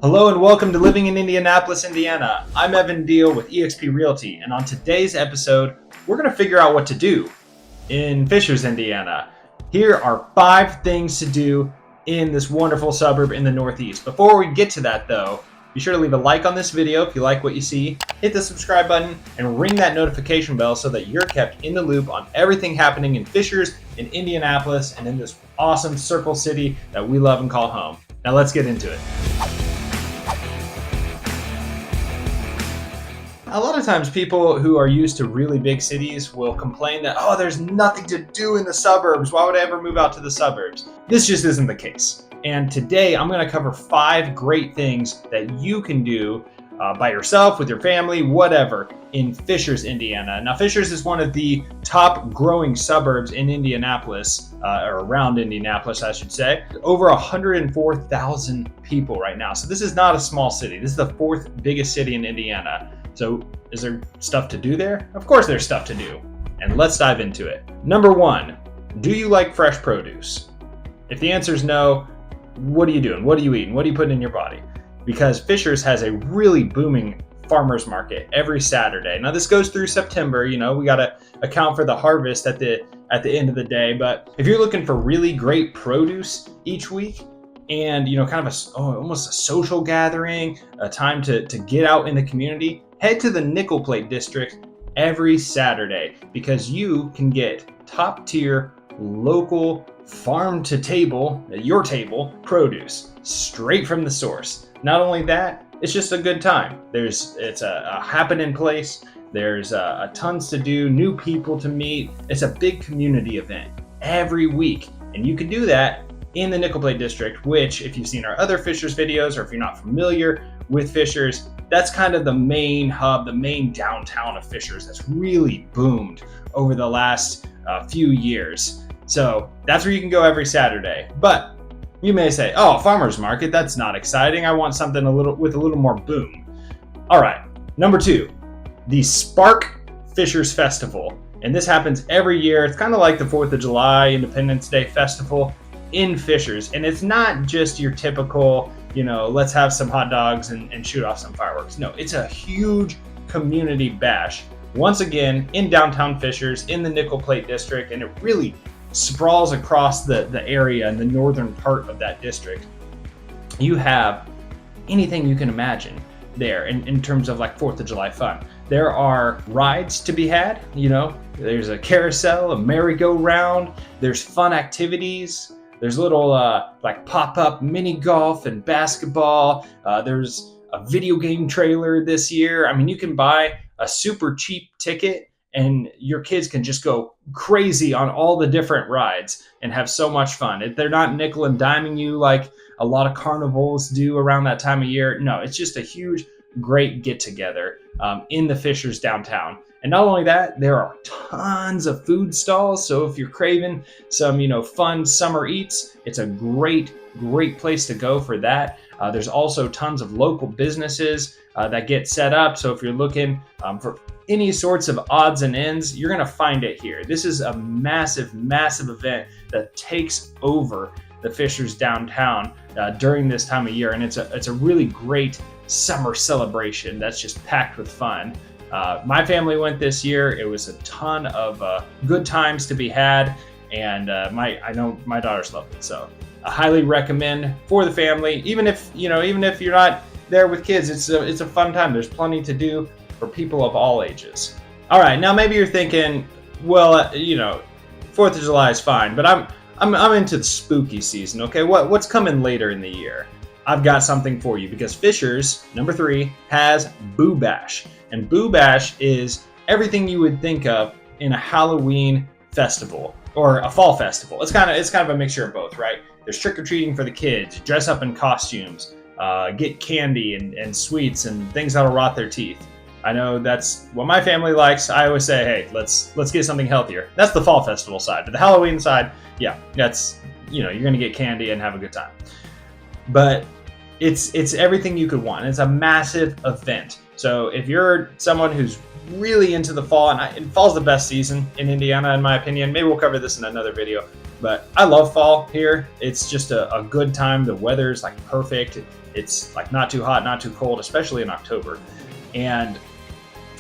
Hello and welcome to Living in Indianapolis, Indiana. I'm Evan Deal with eXp Realty, and on today's episode, we're going to figure out what to do in Fishers, Indiana. Here are 5 things to do in this wonderful suburb in the Northeast. Before we get to that though, be sure to leave a like on this video if you like what you see, hit the subscribe button, and ring that notification bell so that you're kept in the loop on everything happening in Fishers, in Indianapolis, and in this awesome Circle City that we love and call home. Now let's get into it. A lot of times people who are used to really big cities will complain that, oh, there's nothing to do in the suburbs. Why would I ever move out to the suburbs? This just isn't the case. And today I'm going to cover 5 great things that you can do by yourself, with your family, whatever, in Fishers, Indiana. Now, Fishers is one of the top growing suburbs in Indianapolis, or around Indianapolis, I should say. Over 104,000 people right now. So this is not a small city. This is the 4th biggest city in Indiana. So is there stuff to do there? Of course there's stuff to do. And let's dive into it. Number 1, do you like fresh produce? If the answer is no, what are you doing? What are you eating? What are you putting in your body? Because Fishers has a really booming farmers market every Saturday. Now this goes through September, we got to account for the harvest at the end of the day. But if you're looking for really great produce each week, and kind of almost a social gathering, a time to get out in the community, head to the Nickel Plate District every Saturday, because you can get top tier local farm to table, your table produce straight from the source. Not only that, it's just a good time. It's a happening place. There's tons to do, new people to meet. It's a big community event every week, and you can do that in the Nickel Plate District, which, if you've seen our other Fishers videos, or if you're not familiar with Fishers, that's kind of the main hub, the main downtown of Fishers that's really boomed over the last few years. So that's where you can go every Saturday. But you may say, oh, farmer's market, that's not exciting. I want something with a little more boom. All right, number 2, the Spark Fishers Festival. And this happens every year. It's kind of like the 4th of July, Independence Day Festival in Fishers. And it's not just your typical, let's have some hot dogs and shoot off some fireworks. No, it's a huge community bash. Once again, in downtown Fishers, in the Nickel Plate District, and it really sprawls across the area in the northern part of that district. You have anything you can imagine there in terms of like 4th of July fun. There are rides to be had, there's a carousel, a merry-go-round, there's fun activities. There's little like pop-up mini golf and basketball. There's a video game trailer this year. I mean, you can buy a super cheap ticket and your kids can just go crazy on all the different rides and have so much fun. They're not nickel and diming you like a lot of carnivals do around that time of year. No, it's just a huge, great get-together in the Fishers downtown. And not only that, there are tons of food stalls. So if you're craving some, fun summer eats, it's a great place to go for that. There's also tons of local businesses that get set up. So if you're looking for any sorts of odds and ends, you're going to find it here. This is a massive, massive event that takes over the Fishers downtown during this time of year. And it's a really great summer celebration that's just packed with fun. My family went this year. It was a ton of good times to be had, and I know my daughters loved it. So I highly recommend for the family. Even if you're not there with kids, it's a fun time. There's plenty to do for people of all ages. All right, now maybe you're thinking, well, 4th of July is fine, but I'm into the spooky season. Okay, what's coming later in the year? I've got something for you, because Fishers, number 3, has Boo Bash. And Boo Bash is everything you would think of in a Halloween festival or a fall festival. It's kind of a mixture of both, right? There's trick-or-treating for the kids, dress up in costumes, get candy and sweets and things that'll rot their teeth. I know that's what my family likes. I always say, hey, let's get something healthier. That's the fall festival side. But the Halloween side, yeah, that's, you're going to get candy and have a good time. But it's everything you could want. It's a massive event. So if you're someone who's really into the fall, and fall's the best season in Indiana, in my opinion. Maybe we'll cover this in another video. But I love fall here. It's just a good time. The weather's like perfect. It's like not too hot, not too cold, especially in October. And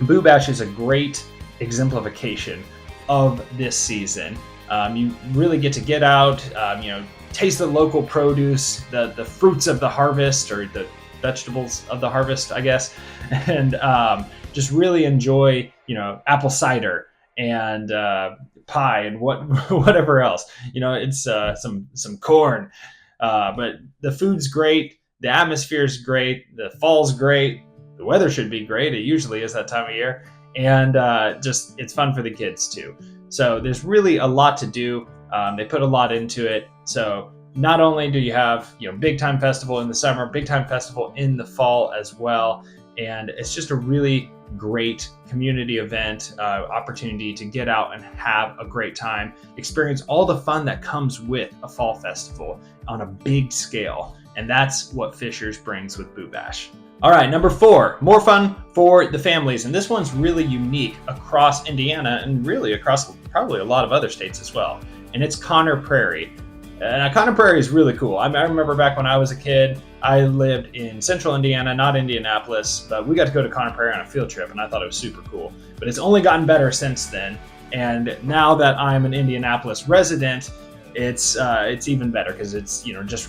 Boo Bash is a great exemplification of this season. You really get to get out, taste the local produce, the fruits of the harvest, or the vegetables of the harvest, I guess, and just really enjoy, apple cider and pie and whatever else. It's some corn, but the food's great, the atmosphere's great, the fall's great, the weather should be great. It usually is that time of year, and just it's fun for the kids too. So there's really a lot to do. They put a lot into it. So not only do you have big time festival in the summer, big time festival in the fall as well, and it's just a really great community event, opportunity to get out and have a great time, experience all the fun that comes with a fall festival on a big scale. And that's what Fishers brings with Boo Bash. All right, number 4, more fun for the families. And this one's really unique across Indiana and really across probably a lot of other states as well. And it's Conner Prairie. Conner Prairie is really cool. I remember back when I was a kid, I lived in central Indiana, not Indianapolis, but we got to go to Conner Prairie on a field trip, and I thought it was super cool. But it's only gotten better since then. And now that I'm an Indianapolis resident, it's even better because it's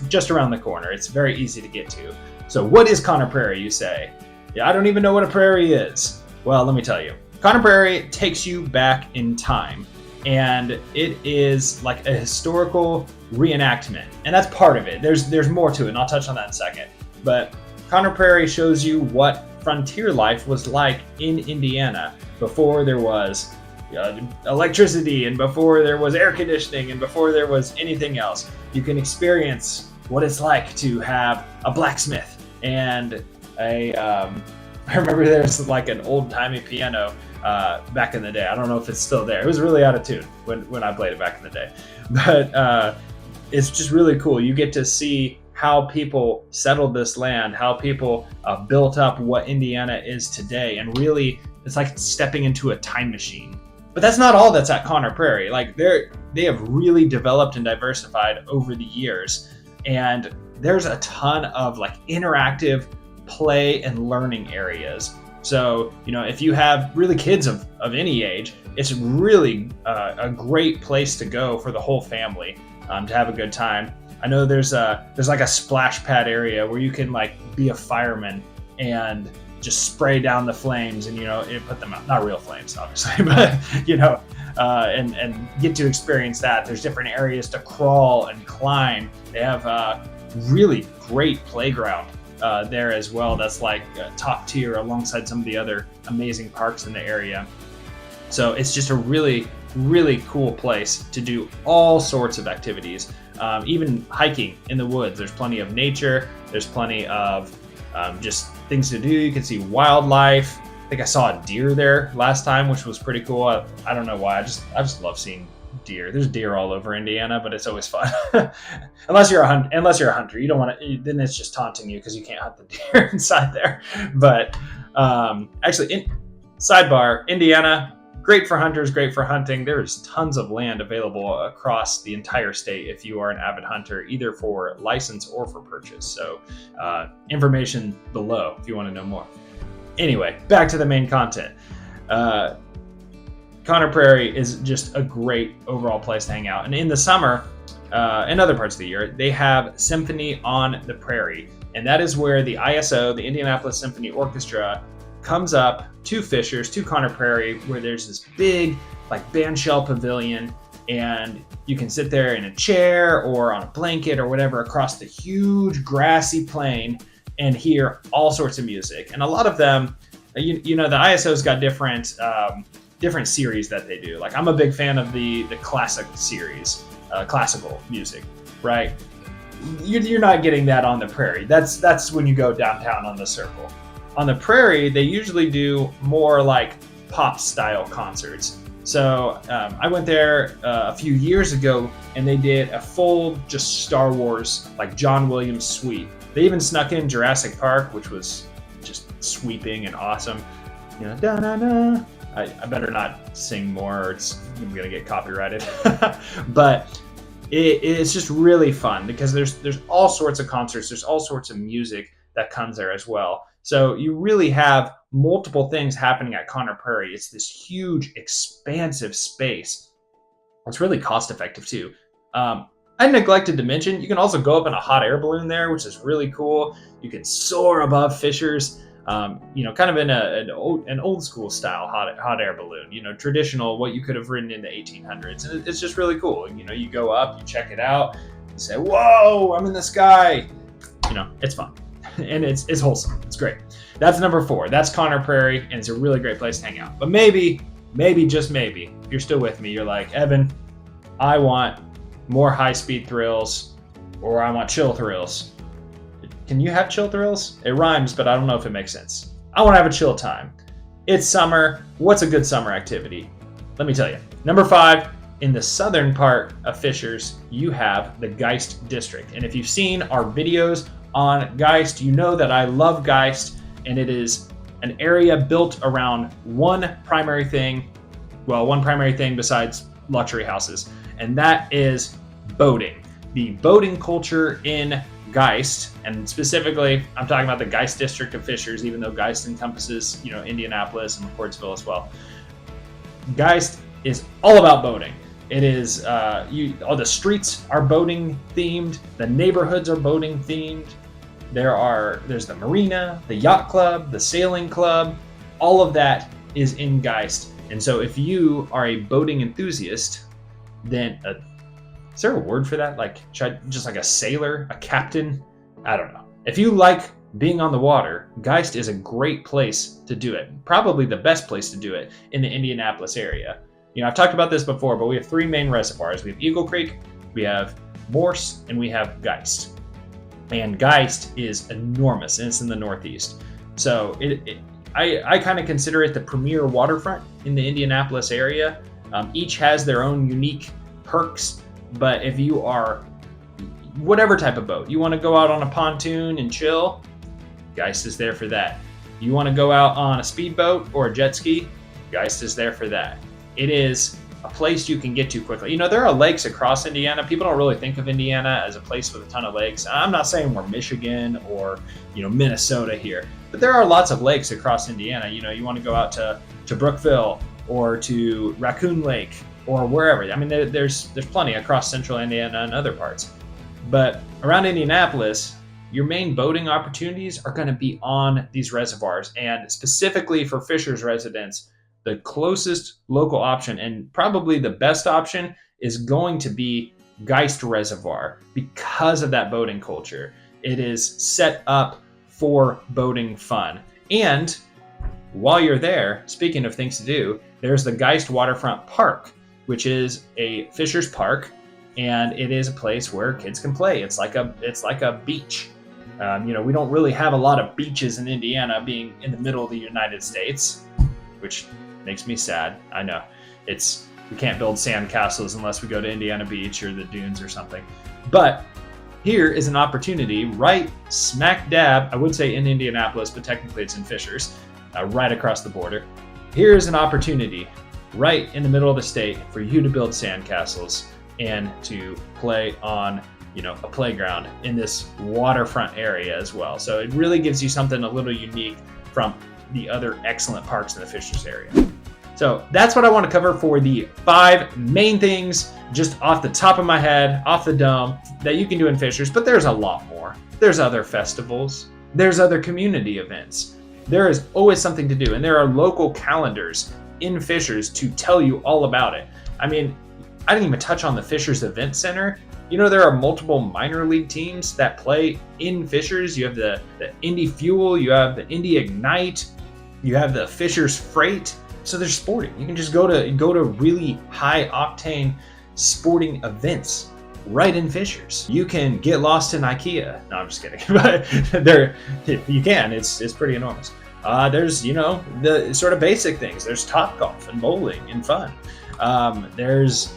just around the corner. It's very easy to get to. So what is Conner Prairie, you say? Yeah, I don't even know what a prairie is. Well, let me tell you. Conner Prairie takes you back in time, and it is like a historical reenactment, and that's part of it. There's more to it, and I'll touch on that in a second. But Conner Prairie shows you what frontier life was like in Indiana before there was electricity, and before there was air conditioning, and before there was anything else. You can experience what it's like to have a blacksmith and I remember there's like an old-timey piano back in the day. I don't know if it's still there. It was really out of tune when I played it back in the day. But it's just really cool. You get to see how people settled this land, how people built up what Indiana is today. And really, it's like stepping into a time machine. But that's not all that's at Conner Prairie. Like they have really developed and diversified over the years. And there's a ton of like interactive play and learning areas. So, if you have really kids of any age, it's really a great place to go for the whole family to have a good time. I know there's like a splash pad area where you can like be a fireman and just spray down the flames and, it put them out. Not real flames, obviously, but, and get to experience that. There's different areas to crawl and climb. They have a really great playground there as well. That's like top tier alongside some of the other amazing parks in the area. So it's just a really, really cool place to do all sorts of activities. Even hiking in the woods. There's plenty of nature. There's plenty of just things to do. You can see wildlife. I think I saw a deer there last time, which was pretty cool. I don't know why. I just love seeing deer. There's deer all over Indiana, but it's always fun. unless you're a hunter, you don't want to. Then it's just taunting you because you can't hunt the deer inside there. But actually, sidebar, Indiana, great for hunters, great for hunting. There's tons of land available across the entire state if you are an avid hunter, either for license or for purchase. So information below if you want to know more. Anyway, back to the main content. Conner Prairie is just a great overall place to hang out. And in the summer and other parts of the year, they have Symphony on the Prairie. And that is where the ISO, the Indianapolis Symphony Orchestra, comes up to Fishers, to Conner Prairie, where there's this big like bandshell pavilion, and you can sit there in a chair or on a blanket or whatever across the huge grassy plain and hear all sorts of music. And a lot of them, the ISO's got different series that they do. Like I'm a big fan of the classic series, classical music, right? You're not getting that on the Prairie. That's when you go downtown on the Circle. On the Prairie, they usually do more like pop style concerts. So I went there a few years ago, and they did a full just Star Wars, like John Williams suite. They even snuck in Jurassic Park, which was just sweeping and awesome. Da-na-na. I better not sing more, or I'm gonna get copyrighted. But It's just really fun because there's all sorts of concerts, there's all sorts of music that comes there as well. So you really have multiple things happening at Conner Prairie. It's this huge, expansive space. It's really cost effective too. I neglected to mention, you can also go up in a hot air balloon there, which is really cool. You can soar above fissures, kind of in an old school style hot air balloon, traditional, what you could have ridden in the 1800s. And it's just really cool. You go up, you check it out, you say, whoa, I'm in the sky. It's fun and it's wholesome. It's great. That's number 4. That's Conner Prairie, and it's a really great place to hang out. But maybe, just maybe, if you're still with me, you're like, Evan, I want more high-speed thrills, or I want chill thrills. Can you have chill thrills? It rhymes, but I don't know if it makes sense. I want to have a chill time. It's summer. What's a good summer activity? Let me tell you. Number 5, in the southern part of Fishers, you have the Geist District. And if you've seen our videos on Geist, you know that I love Geist, and it is an area built around one primary thing besides luxury houses, and that is boating. The boating culture in Geist, and specifically, I'm talking about the Geist District of Fishers, even though Geist encompasses, Indianapolis and McCordsville as well. Geist is all about boating. It is, all the streets are boating themed, the neighborhoods are boating themed. There's the marina, the yacht club, the sailing club, all of that is in Geist. And so if you are a boating enthusiast, then is there a word for that? Like, just like a sailor, a captain? I don't know. If you like being on the water, Geist is a great place to do it. Probably the best place to do it in the Indianapolis area. I've talked about this before, but we have 3 main reservoirs. We have Eagle Creek, we have Morse, and we have Geist. And Geist is enormous, and it's in the Northeast. So I kind of consider it the premier waterfront in the Indianapolis area. Each has their own unique perks, but if you are whatever type of boat, you want to go out on a pontoon and chill, Geist is there for that. You want to go out on a speedboat or a jet ski, Geist is there for that. It is a place you can get to quickly. There are lakes across Indiana. People don't really think of Indiana as a place with a ton of lakes. I'm not saying we're Michigan or, Minnesota here, but there are lots of lakes across Indiana. You want to go out to Brookville or to Raccoon Lake or wherever. There's plenty across central Indiana and other parts. But around Indianapolis, your main boating opportunities are going to be on these reservoirs. And specifically for Fishers residents, the closest local option and probably the best option is going to be Geist Reservoir because of that boating culture. It is set up for boating fun. And while you're there, speaking of things to do, there's the Geist Waterfront Park, which is a Fishers park, and it is a place where kids can play. It's like a beach. We don't really have a lot of beaches in Indiana, being in the middle of the United States, which makes me sad. I know. We can't build sand castles unless we go to Indiana Beach or the dunes or something. But here is an opportunity right smack dab, I would say in Indianapolis, but technically it's in Fishers, right across the border. Here is an opportunity right in the middle of the state for you to build sand castles and to play on, a playground in this waterfront area as well. So it really gives you something a little unique from the other excellent parks in the Fishers area. So that's what I want to cover for the 5 main things, just off the top of my head, off the dome, that you can do in Fishers, but there's a lot more. There's other festivals, there's other community events. There is always something to do, and there are local calendars in Fishers to tell you all about it. I didn't even touch on the Fishers Event Center. There are multiple minor league teams that play in Fishers. You have the Indy Fuel, you have the Indy Ignite, you have the Fishers Freight. So there's sporting. You can just go to really high octane sporting events right in Fishers. You can get lost in IKEA. No, I'm just kidding. But you can. It's pretty enormous. There's the sort of basic things. There's Topgolf and bowling and fun. There's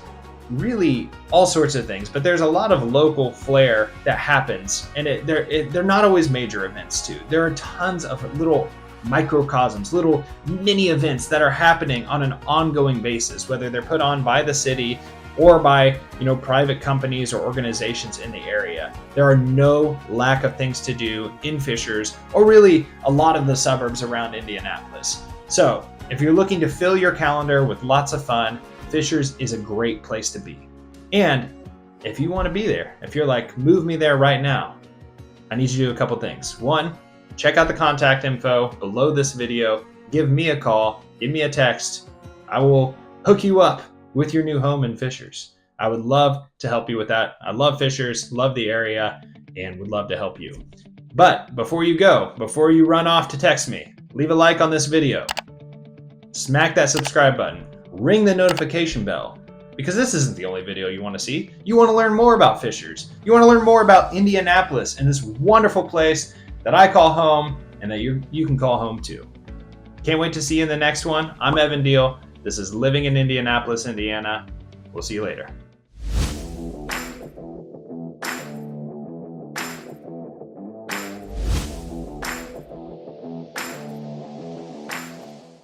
really all sorts of things, but there's a lot of local flair that happens, and they're not always major events too. There are tons of little microcosms, little mini events that are happening on an ongoing basis, whether they're put on by the city or by private companies or organizations in the area. There are no lack of things to do in Fishers, or really a lot of the suburbs around Indianapolis. So if you're looking to fill your calendar with lots of fun, Fishers is a great place to be. And if you want to be there, if you're like, move me there right now, I need you to do a couple things. One, check out the contact info below this video. Give me a call, give me a text. I will hook you up with your new home in Fishers. I would love to help you with that. I love Fishers, love the area, and would love to help you. But before you go, before you run off to text me, leave a like on this video. Smack that subscribe button. Ring the notification bell. Because this isn't the only video you want to see. You want to learn more about Fishers. You want to learn more about Indianapolis and this wonderful place that I call home and that you can call home too. Can't wait to see you in the next one. I'm Evan Deal. This is Living in Indianapolis, Indiana. We'll see you later.